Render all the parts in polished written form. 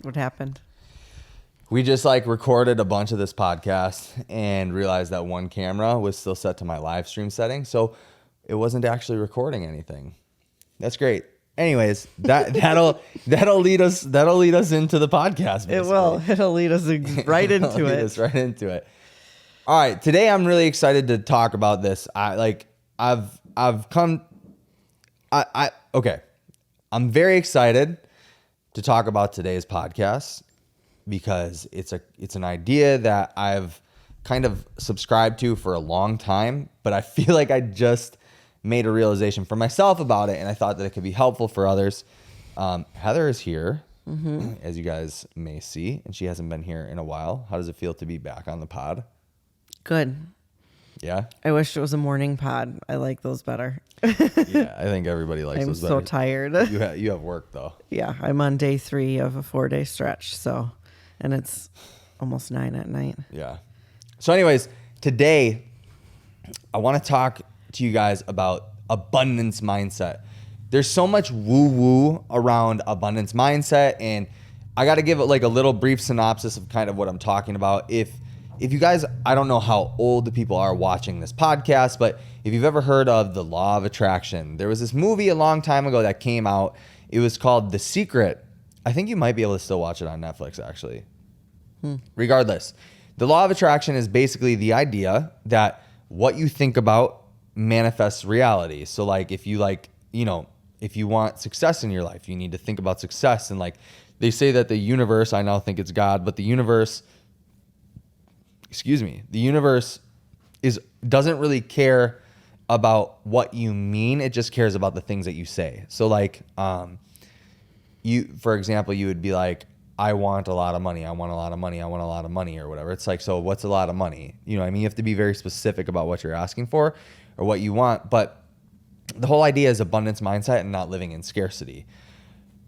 What happened? We just like recorded a bunch of this podcast and realized that one camera was still set to my live stream setting. So it wasn't actually recording anything. That's great. Anyways, that'll lead us into the podcast. Basically. It will. It'll lead us right into Lead it. us right into it. All right, today I'm really excited to talk about this. I'm very excited to talk about today's podcast because it's an idea that I've kind of subscribed to for a long time, but I feel like I just made a realization for myself about it, and I thought that it could be helpful for others. Heather is here, as you guys may see, and she hasn't been here in a while. How does it feel to be back on the pod? Good. Yeah? I wish it was a morning pod. I like those better. Yeah, I think everybody likes I'm those so better. tired. You have work, though. Yeah, I'm on day 3 of a 4-day stretch. And it's almost 9 at night. Yeah. So anyways, today I want to talk to you guys about abundance mindset. There's so much woo-woo around abundance mindset, and I got to give it like a little brief synopsis of kind of what I'm talking about. If you guys, I don't know how old the people are watching this podcast, but if you've ever heard of the Law of Attraction, there was this movie a long time ago that came out. It was called The Secret. I think you might be able to still watch it on Netflix, actually. Regardless, the Law of Attraction is basically the idea that what you think about manifests reality. So like if you if you want success in your life, you need to think about success. And like they say that the universe, I now think it's God, but the universe doesn't really care about what you mean. It just cares about the things that you say. So like, for example, you would be like, I want a lot of money. I want a lot of money. I want a lot of money or whatever. It's like, so what's a lot of money? You know what I mean? You have to be very specific about what you're asking for or what you want. But the whole idea is abundance mindset and not living in scarcity.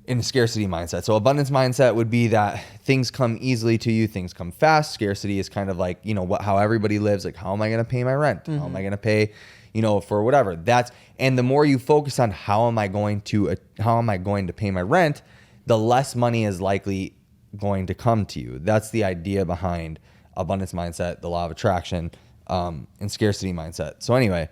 In a scarcity mindset. So abundance mindset would be that things come easily to you, things come fast. Scarcity is kind of like, how everybody lives. Like, how am I going to pay my rent? How am I going to pay, for whatever. And the more you focus on how am I going to pay my rent, the less money is likely going to come to you. That's the idea behind abundance mindset, the law of attraction, and scarcity mindset. So anyway,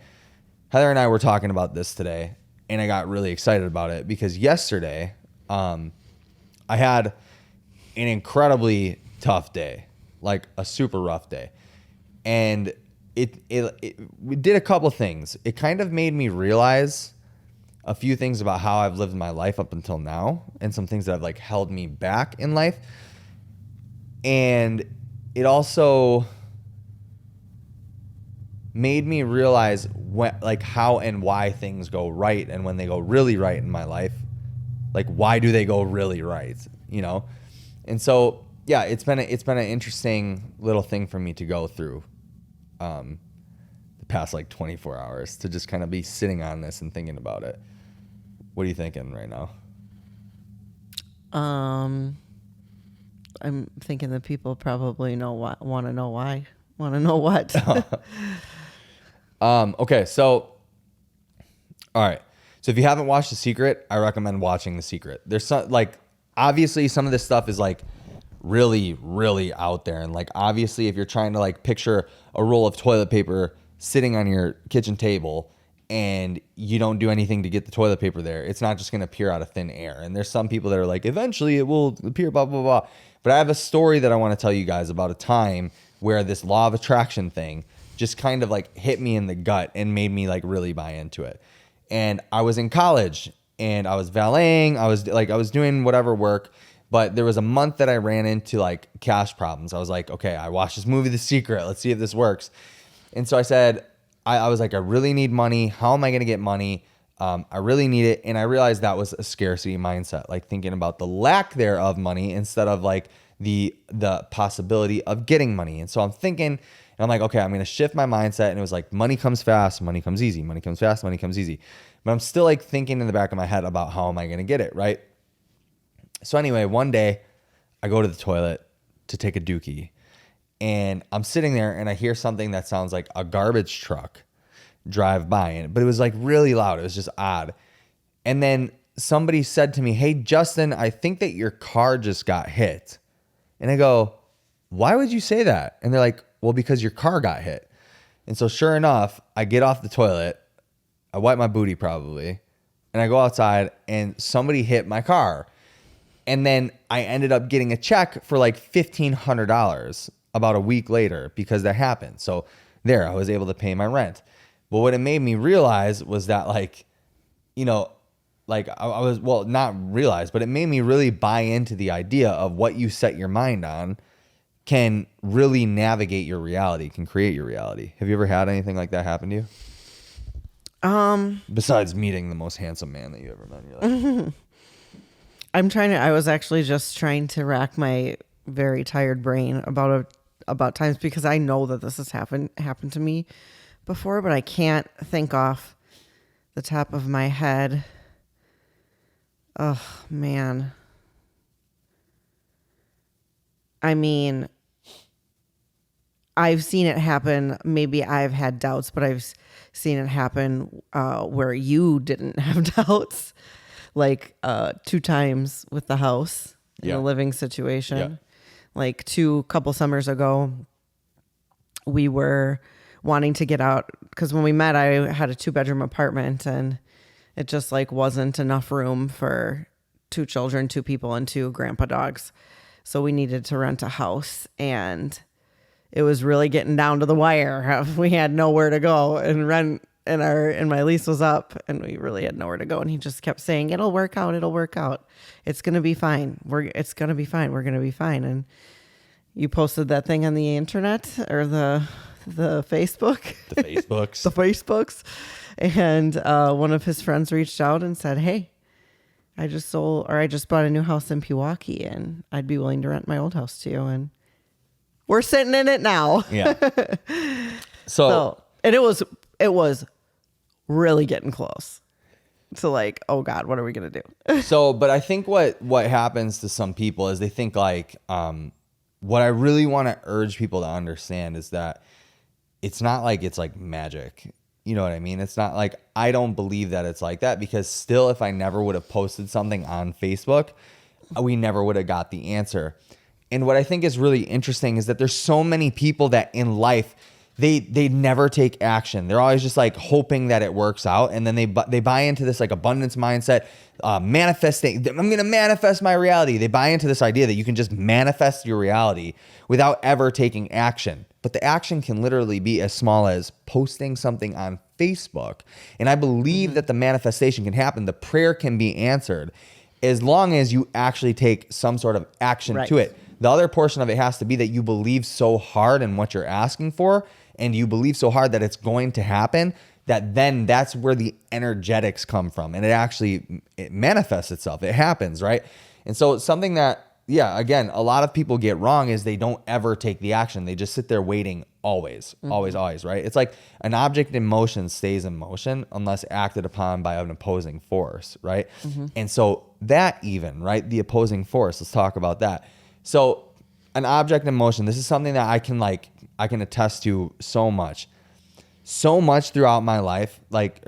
Heather and I were talking about this today, and I got really excited about it because yesterday, I had an incredibly tough day, like a super rough day. And we did a couple things. It kind of made me realize a few things about how I've lived my life up until now and some things that have like held me back in life. And it also made me realize how and why things go right and when they go really right in my life. Like, why do they go really right? And so, yeah, it's been an interesting little thing for me to go through the past like 24 hours to just kind of be sitting on this and thinking about it. What are you thinking right now? I'm thinking that people probably want to know why. Want to know what? Okay, so, all right. So if you haven't watched The Secret, I recommend watching The Secret. There's obviously some of this stuff is like really, really out there. And like, obviously if you're trying to like picture a roll of toilet paper sitting on your kitchen table and you don't do anything to get the toilet paper there, it's not just going to appear out of thin air. And there's some people that are like, eventually it will appear, blah, blah, blah. But I have a story that I want to tell you guys about a time where this law of attraction thing just kind of like hit me in the gut and made me like really buy into it. And I was in college and I was valeting. I was doing whatever work, but there was a month that I ran into like cash problems. I was like, okay, I watched this movie, The Secret. Let's see if this works. And so I said, I was like, I really need money. How am I going to get money? I really need it. And I realized that was a scarcity mindset, like thinking about the lack thereof money instead of like the possibility of getting money. And so I'm thinking, and I'm like, okay, I'm going to shift my mindset. And it was like, money comes fast, money comes easy, money comes fast, money comes easy. But I'm still like thinking in the back of my head about how am I going to get it, right? So anyway, one day I go to the toilet to take a dookie and I'm sitting there and I hear something that sounds like a garbage truck drive by, but it was like really loud. It was just odd. And then somebody said to me, "Hey, Justin, I think that your car just got hit." And I go, "Why would you say that?" And they're like, "Well, because your car got hit." And so sure enough, I get off the toilet, I wipe my booty probably, and I go outside and somebody hit my car. And then I ended up getting a check for like $1,500 about a week later because that happened. So there, I was able to pay my rent. But what it made me realize was that like, you know, like I was, well, not realize, but it made me really buy into the idea of what you set your mind on can really navigate your reality, can create your reality. Have you ever had anything like that happen to you? Besides meeting the most handsome man that you ever met in your life. I was actually just trying to rack my very tired brain about times because I know that this has happened to me before, but I can't think off the top of my head. Oh, man. I mean, I've seen it happen. Maybe I've had doubts, but I've seen it happen where you didn't have doubts, like 2 times with the house in a living situation. Yeah. Like couple summers ago, we were wanting to get out because when we met, I had a 2-bedroom apartment and it just like wasn't enough room for 2 children, 2 people, and 2 grandpa dogs. So we needed to rent a house, and it was really getting down to the wire. We had nowhere to go, and rent and my lease was up, and we really had nowhere to go. And he just kept saying, "It'll work out. It'll work out. It's gonna be fine. It's gonna be fine. We're gonna be fine." And you posted that thing on the internet or the Facebook, The Facebooks. the Facebooks, and one of his friends reached out and said, "Hey, I just bought a new house in Pewaukee, and I'd be willing to rent my old house to you." And we're sitting in it now. Yeah. So, and it was really getting close to like, oh God, what are we going to do? So, but I think what happens to some people is they think like, what I really want to urge people to understand is that it's not like it's like magic. You know what I mean? It's not like, I don't believe that it's like that, because still, if I never would have posted something on Facebook, we never would have got the answer. And what I think is really interesting is that there's so many people that in life, they never take action. They're always just like hoping that it works out. And then they buy into this like abundance mindset, manifesting. I'm going to manifest my reality. They buy into this idea that you can just manifest your reality without ever taking action. But the action can literally be as small as posting something on Facebook. And I believe that the manifestation can happen. The prayer can be answered as long as you actually take some sort of action to it. The other portion of it has to be that you believe so hard in what you're asking for, and you believe so hard that it's going to happen, that then that's where the energetics come from. And it manifests itself. It happens, right? And so it's something that, yeah, again, a lot of people get wrong is they don't ever take the action. They just sit there waiting always, always, right? It's like an object in motion stays in motion unless acted upon by an opposing force, right? And so that even, right, the opposing force, let's talk about that. So an object in motion, this is something that I can attest to so much throughout my life,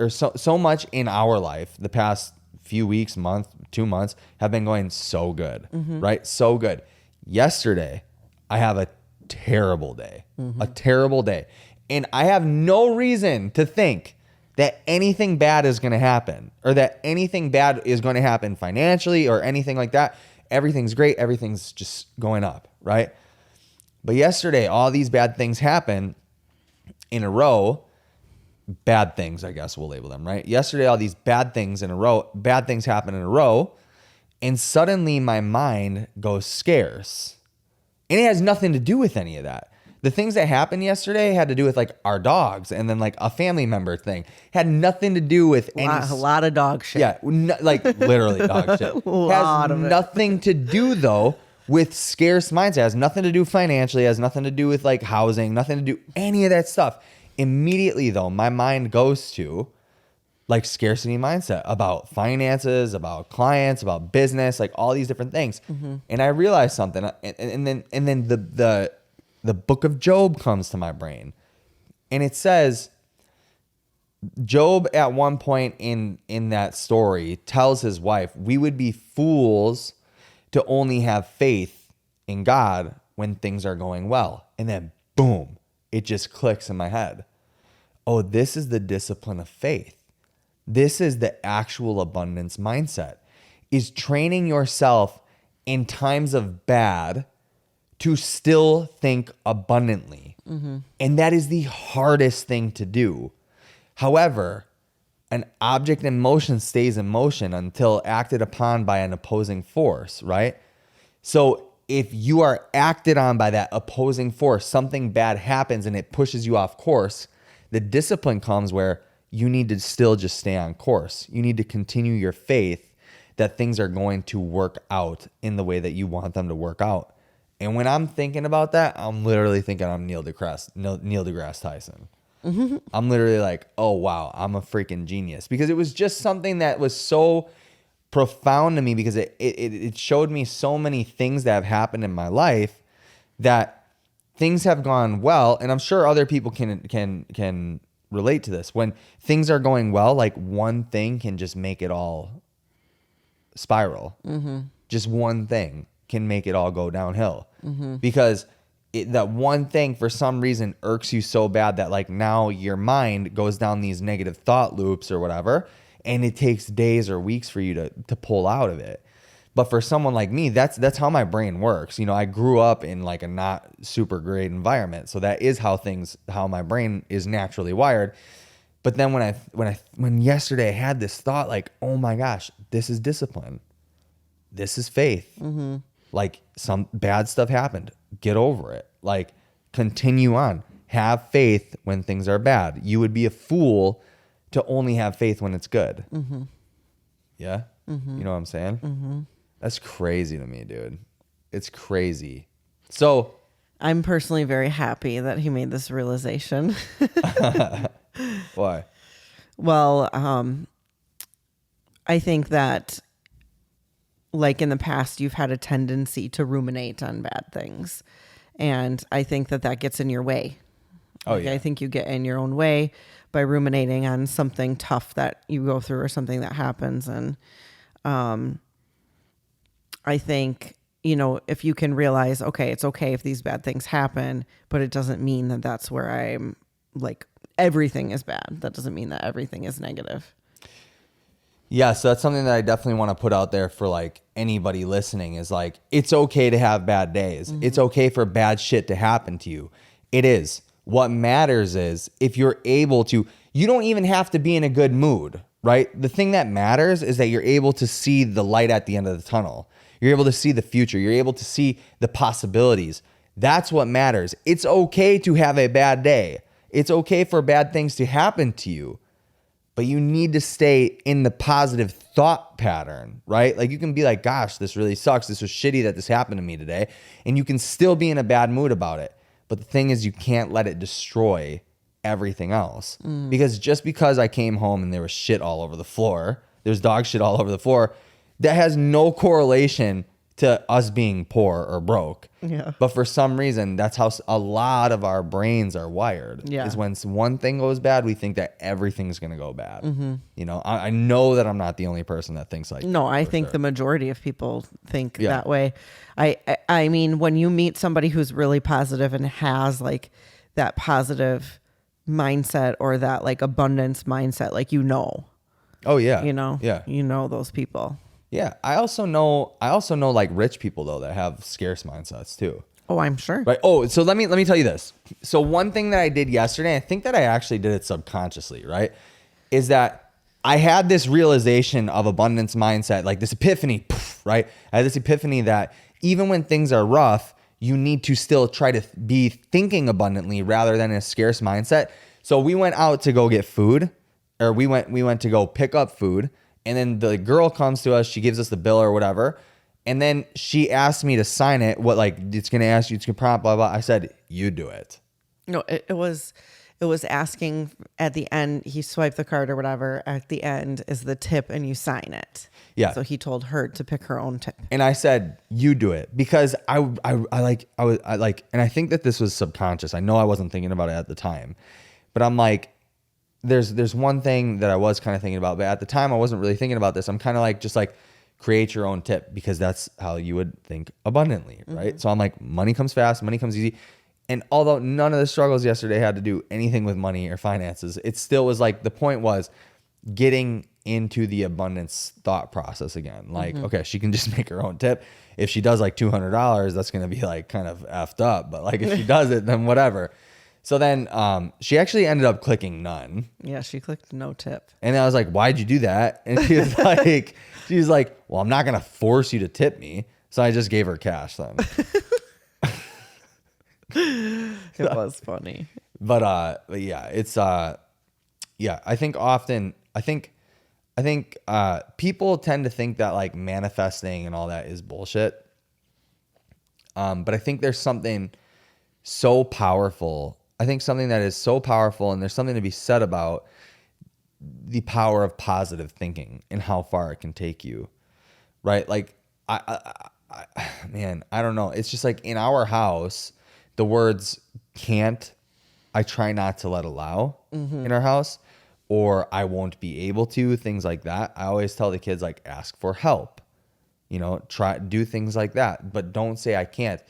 so much in our life. The past few weeks, month, 2 months have been going so good, right? So good. Yesterday, I have a terrible day, and I have no reason to think that anything bad is going to happen or that anything bad is going to happen financially or anything like that. Everything's great. Everything's just going up, right? But yesterday, all these bad things happen in a row. Bad things, I guess we'll label them, right? Yesterday, all these bad things in a row, bad things happen in a row, and suddenly my mind goes scarce. And it has nothing to do with any of that. The things that happened yesterday had to do with like our dogs and then like a family member thing. Had nothing to do with any... A lot of dog shit. Yeah, like literally dog shit. Has nothing to do though with scarce mindset. Has nothing to do financially. Has nothing to do with like housing. Nothing to do any of that stuff. Immediately though, my mind goes to like scarcity mindset about finances, about clients, about business, like all these different things. And I realized something, and then the book of Job comes to my brain, and it says, Job at one point in that story tells his wife, we would be fools to only have faith in God when things are going well. And then boom, it just clicks in my head. Oh, this is the discipline of faith. This is the actual abundance mindset, is training yourself in times of bad to still think abundantly. And that is the hardest thing to do. However, an object in motion stays in motion until acted upon by an opposing force, right? So if you are acted on by that opposing force, something bad happens and it pushes you off course, the discipline comes where you need to still just stay on course. You need to continue your faith that things are going to work out in the way that you want them to work out. And when I'm thinking about that, I'm literally thinking I'm Neil deGrasse Tyson. I'm literally like, oh, wow, I'm a freaking genius. Because it was just something that was so profound to me, because it showed me so many things that have happened in my life that things have gone well. And I'm sure other people can relate to this. When things are going well, like one thing can just make it all spiral. Just one thing can make it all go downhill. Because that one thing for some reason irks you so bad that like now your mind goes down these negative thought loops or whatever, and it takes days or weeks for you to pull out of it. But for someone like me, that's how my brain works. You know, I grew up in like a not super great environment, so that is how my brain is naturally wired. But then when yesterday I had this thought like, oh my gosh, this is discipline, this is faith. Like some bad stuff happened, get over it. Like continue on, have faith when things are bad. You would be a fool to only have faith when it's good. Yeah, you know what I'm saying? That's crazy to me, dude. It's crazy. So I'm personally very happy that he made this realization. why? Well, I think that like in the past, you've had a tendency to ruminate on bad things. And I think that gets in your way. Oh, Like, yeah. I think you get in your own way by ruminating on something tough that you go through or something that happens. And I think, you know, if you can realize, okay, it's okay if these bad things happen, but it doesn't mean that that's where I'm like, everything is bad. That doesn't mean that everything is negative. Yeah, so that's something that I definitely want to put out there for like anybody listening is like, it's okay to have bad days. It's okay for bad shit to happen to you. It is. What matters is if you're able to, you don't even have to be in a good mood, right? The thing that matters is that you're able to see the light at the end of the tunnel. You're able to see the future. You're able to see the possibilities. That's what matters. It's okay to have a bad day. It's okay for bad things to happen to you. But you need to stay in the positive thought pattern, right? Like you can be like, gosh, this really sucks. This was shitty that this happened to me today. And you can still be in a bad mood about it. But the thing is, you can't let it destroy everything else. Because just because I came home and there was shit all over the floor, there's dog shit all over the floor, that has no correlation to us being poor or broke. Yeah. But for some reason, that's how a lot of our brains are wired. Yeah. Is when one thing goes bad, we think that everything's going to go bad. You know, I know that I'm not the only person that thinks like No, that, I for think sure. the majority of people think Yeah. that way. I mean, when you meet somebody who's really positive and has like that positive mindset or that like abundance mindset, like, you know, Oh, yeah. yeah, Yeah. those people. Yeah. I also know like rich people, though, that have scarce mindsets, too. Oh, I'm sure. Right. Oh, so let me tell you this. So one thing that I did yesterday, I think that I actually did it subconsciously, right? Is that I had this realization of abundance mindset, like this epiphany, right? I had this epiphany that even when things are rough, you need to still try to be thinking abundantly rather than a scarce mindset. So we went out to go get food, or we went to go pick up food. And then the girl comes to us, she gives us the bill or whatever. And then she asked me to sign it. What, like, it's going to ask you to prompt, blah, blah. I said, you do it. No, it was asking at the end, he swiped the card or whatever. At the end is the tip and you sign it. Yeah. So he told her to pick her own tip. And I said, you do it, because I like, and I think that this was subconscious. I know I wasn't thinking about it at the time, but I'm like, there's one thing that I was kind of thinking about, but at the time I wasn't really thinking about this. I'm kind of like, just like, create your own tip, because that's how you would think abundantly, right? So I'm like, money comes fast, money comes easy. And although none of the struggles yesterday had to do anything with money or finances, it still was like, the point was getting into the abundance thought process again. Like, okay, she can just make her own tip. If she does like $200, that's going to be like kind of effed up. But like, if she does it, then whatever. So then she actually ended up clicking none. Yeah, she clicked no tip. And I was like, why'd you do that? And she was like, well, I'm not going to force you to tip me. So I just gave her cash then. It was funny. But yeah, it's, yeah, I think often, I think people tend to think that like manifesting and all that is bullshit. But I think there's something so powerful. I think something that is so powerful, and there's something to be said about the power of positive thinking and how far it can take you, right? Like, man, I don't know. It's just like in our house, the words can't, I try not to let allow in our house, or I won't be able to, things like that. I always tell the kids, like, ask for help, do things like that, but don't say I can't.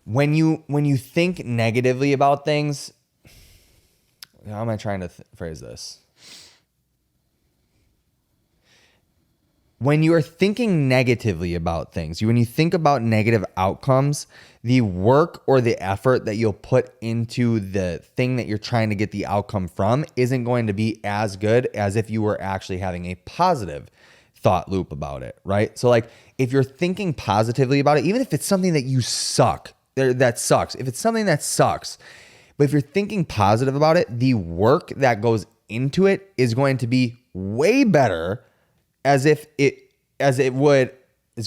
When you think negatively about things, how am I trying to phrase this? When you are thinking negatively about things, when you think about negative outcomes, the work or the effort that you'll put into the thing that you're trying to get the outcome from isn't going to be as good as if you were actually having a positive thought loop about it, right? So like, if you're thinking positively about it, even if it's something that you that sucks, if it's something that sucks, but if you're thinking positive about it, the work that goes into it is going to be way better it's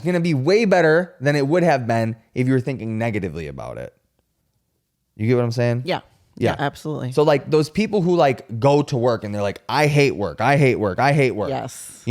going to be way better than it would have been if you were thinking negatively about it. You get what I'm saying? Yeah. Yeah, absolutely. So like those people who like go to work and they're like, I hate work. I hate work. I hate work. Yes.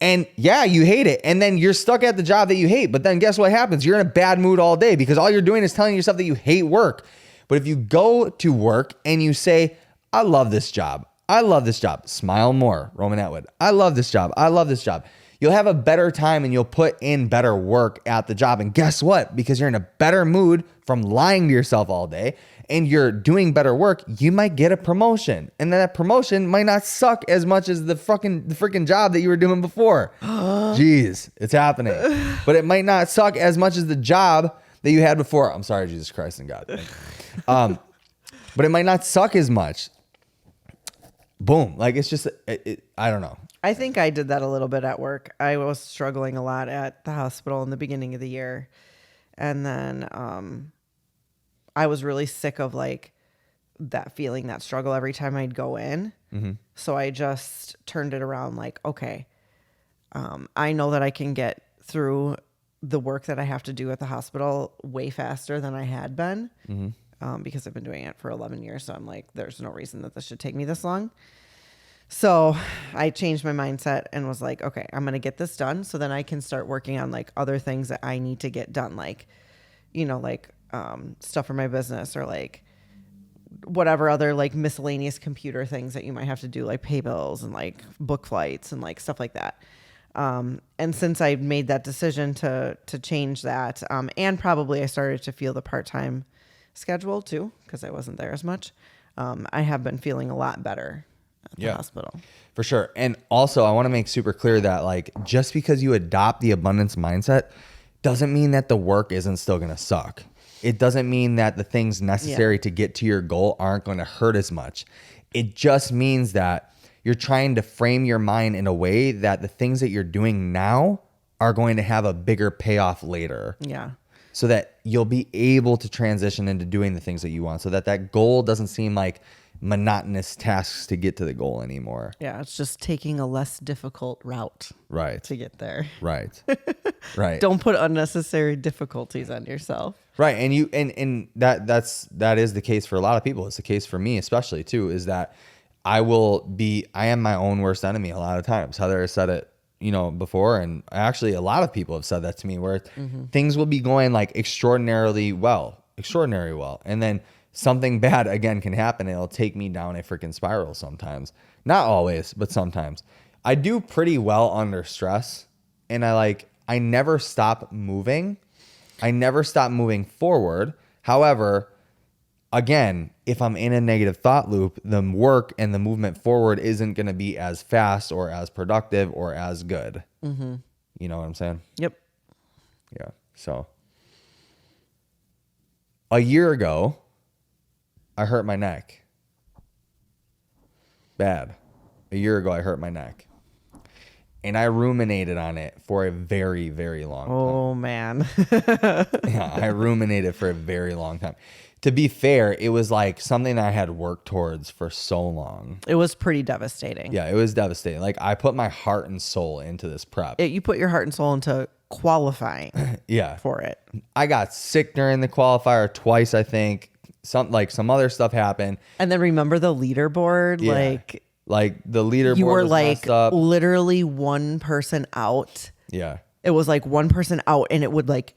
And yeah, you hate it. And then you're stuck at the job that you hate. But then guess what happens? You're in a bad mood all day because all you're doing is telling yourself that you hate work. But if you go to work and you say, I love this job. I love this job. Smile more, Roman Atwood. I love this job. I love this job. You'll have a better time and you'll put in better work at the job. And guess what? Because you're in a better mood from lying to yourself all day and you're doing better work, you might get a promotion. And then that promotion might not suck as much as the freaking job that you were doing before. Jeez, it's happening. But it might not suck as much as the job that you had before. I'm sorry, Jesus Christ and God. But it might not suck as much. Boom. Like, it's just, I don't know. I think I did that a little bit at work. I was struggling a lot at the hospital in the beginning of the year. And then I was really sick of like that feeling, that struggle every time I'd go in. Mm-hmm. So I just turned it around like, okay, I know that I can get through the work that I have to do at the hospital way faster than I had been. Mm-hmm. Because I've been doing it for 11 years. So I'm like, there's no reason that this should take me this long. So I changed my mindset and was like, okay, I'm going to get this done. So then I can start working on like other things that I need to get done. Like, stuff for my business or like whatever other like miscellaneous computer things that you might have to do, like pay bills and like book flights and like stuff like that. And since I made that decision to change that, and probably I started to feel the part-time schedule too, because I wasn't there as much. I have been feeling a lot better at the hospital. For sure. And also I want to make super clear that like, just because you adopt the abundance mindset doesn't mean that the work isn't still going to suck. It doesn't mean that the things necessary to get to your goal aren't going to hurt as much. It just means that you're trying to frame your mind in a way that the things that you're doing now are going to have a bigger payoff later. Yeah. So that you'll be able to transition into doing the things that you want, so that that goal doesn't seem like monotonous tasks to get to the goal anymore. Yeah, it's just taking a less difficult route to get there. Right. Right. Don't put unnecessary difficulties on yourself. Right. And you and that is the case for a lot of people. It's the case for me especially too, is that I am my own worst enemy a lot of times. Heather has said it, before, and actually a lot of people have said that to me, where things will be going like extraordinary well. And then something bad again can happen. It'll take me down a freaking spiral sometimes. Not always, but sometimes. I do pretty well under stress, and I never stop moving. I never stop moving forward. However, again, if I'm in a negative thought loop, the work and the movement forward isn't going to be as fast or as productive or as good. Mm-hmm. You know what I'm saying? Yep. Yeah. So a year ago, I hurt my neck. Bad. A year ago, I hurt my neck. And I ruminated on it for a very, very long time. Oh, man. Yeah, I ruminated for a very long time. To be fair, it was like something I had worked towards for so long. It was pretty devastating. Yeah, it was devastating. Like, I put my heart and soul into this prep. You put your heart and soul into qualifying Yeah. for it. I got sick during the qualifier twice, I think. Some other stuff happened. And then remember the leaderboard? Yeah. Like the leaderboard You were was like messed up. literally one person out. Yeah. It was like one person out, and it would like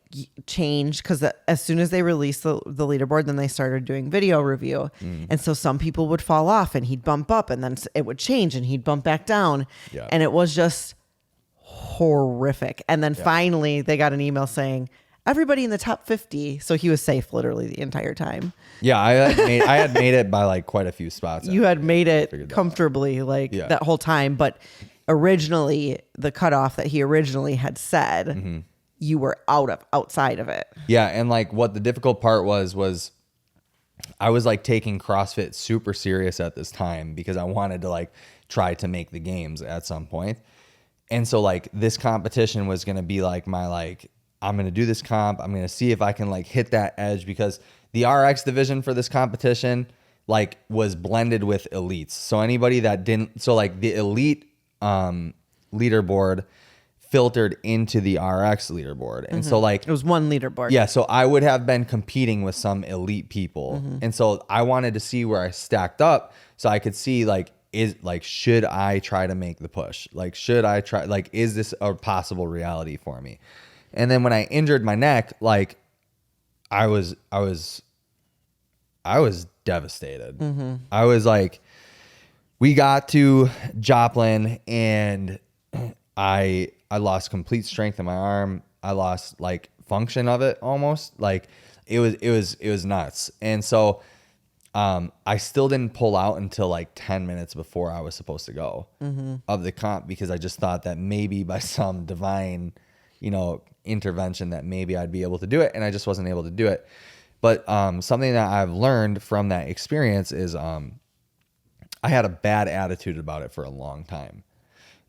change because as soon as they released the leaderboard, then they started doing video review. And so some people would fall off and he'd bump up, and then it would change and he'd bump back down. Yeah. And it was just horrific. And then finally they got an email saying, everybody in the top 50. So he was safe literally the entire time. Yeah, I had made it by like quite a few spots. You had made Figured it that comfortably that whole time. But originally, the cutoff that he originally had said, you were outside of it. Yeah, and like what the difficult part was I was like taking CrossFit super serious at this time because I wanted to like try to make the games at some point. And so like this competition was going to be like I'm going to do this comp. I'm going to see if I can like hit that edge, because the RX division for this competition like was blended with elites. So anybody that didn't, so like the elite leaderboard filtered into the RX leaderboard. And so like It was one leaderboard. yeah, so I would have been competing with some elite people. And so I wanted to see where I stacked up so I could see should I try to make the push? Like, should I try, like, is this a possible reality for me? And then when I injured my neck, like I was devastated. I was like, we got to Joplin and I lost complete strength in my arm. I lost like function of it almost. Like it was nuts. And so I still didn't pull out until like 10 minutes before I was supposed to go of the comp, because I just thought that maybe by some divine, intervention that maybe I'd be able to do it. And I just wasn't able to do it. But something that I've learned from that experience is I had a bad attitude about it for a long time.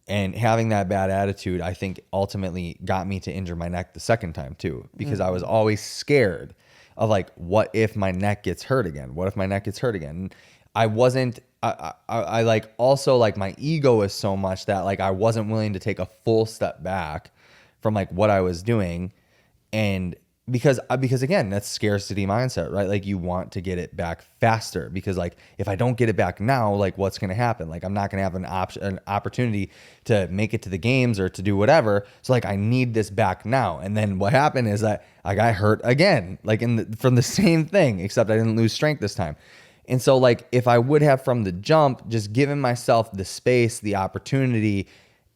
And having that bad attitude, I think ultimately got me to injure my neck the second time too, because I was always scared of like, what if my neck gets hurt again? What if my neck gets hurt again? I wasn't, I like also like my ego is so much that like I wasn't willing to take a full step back from like what I was doing. And because again, that's scarcity mindset, right? Like you want to get it back faster, because like if I don't get it back now, like what's going to happen? Like I'm not going to have an opportunity to make it to the games or to do whatever. So like I need this back now. And then what happened is that I got hurt again, like from the same thing, except I didn't lose strength this time. And so like if I would have from the jump just given myself the space, the opportunity,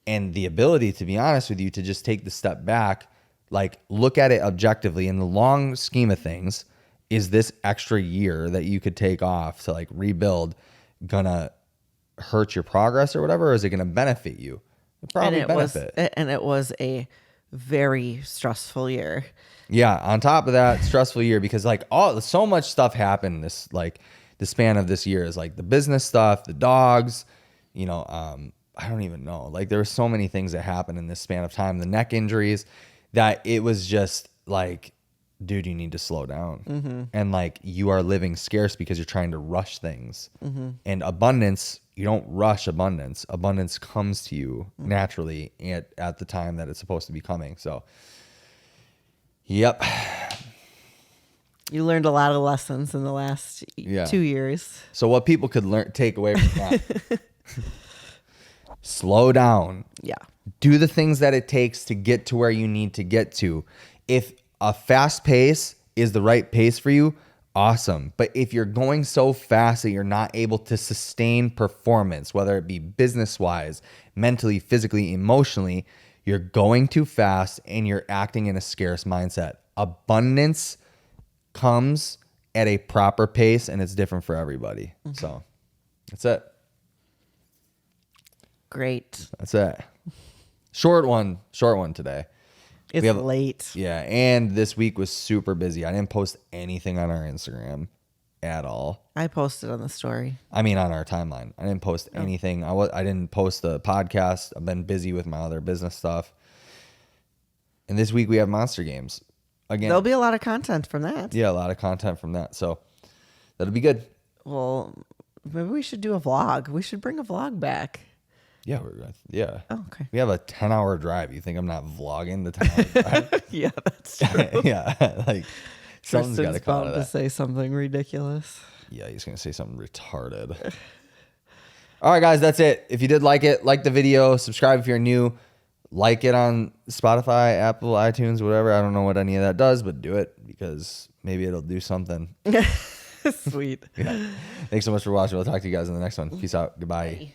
and the ability, to be honest with you, to just take the step back, like look at it objectively in the long scheme of things, is this extra year that you could take off to like rebuild gonna hurt your progress or whatever, or is it gonna benefit you? Probably benefit. And it was a very stressful year. Yeah, on top of that, stressful year, because like so much stuff happened this like the span of this year is like the business stuff, the dogs, I don't even know. Like there were so many things that happened in this span of time, the neck injuries, that it was just like, dude, you need to slow down. And like you are living scarce because you're trying to rush things. And abundance, you don't rush abundance. Abundance comes to you naturally at the time that it's supposed to be coming. So, yep. You learned a lot of lessons in the last 2 years. So what people could take away from that, slow down. Yeah. Do the things that it takes to get to where you need to get to. If a fast pace is the right pace for you, awesome. But if you're going so fast that you're not able to sustain performance, whether it be business wise, mentally, physically, emotionally, you're going too fast and you're acting in a scarce mindset. Abundance comes at a proper pace and it's different for everybody. So that's it. Great. That's it. Short one today. It's late. Yeah, and this week was super busy. I didn't post anything on our Instagram at all. I posted on the story. I mean, on our timeline. I didn't post anything. I didn't post the podcast. I've been busy with my other business stuff. And this week we have Monster Games. Again, There'll be a lot of content from that. yeah, a lot of content from that. So that'll be good. Well, maybe we should do a vlog. We should bring a vlog back. Yeah, yeah. Oh, okay. We have a 10-hour drive. You think I'm not vlogging the 10-hour drive? Yeah, that's true. Yeah, like something's got to Tristan's come out about of to that. say something ridiculous. Yeah, he's going to say something retarded. All right, guys, that's it. If you did like it, like the video, subscribe if you're new, like it on Spotify, Apple, iTunes, whatever. I don't know what any of that does, but do it because maybe it'll do something. Sweet. Yeah. Thanks so much for watching. We'll talk to you guys in the next one. Peace out. Goodbye. Bye.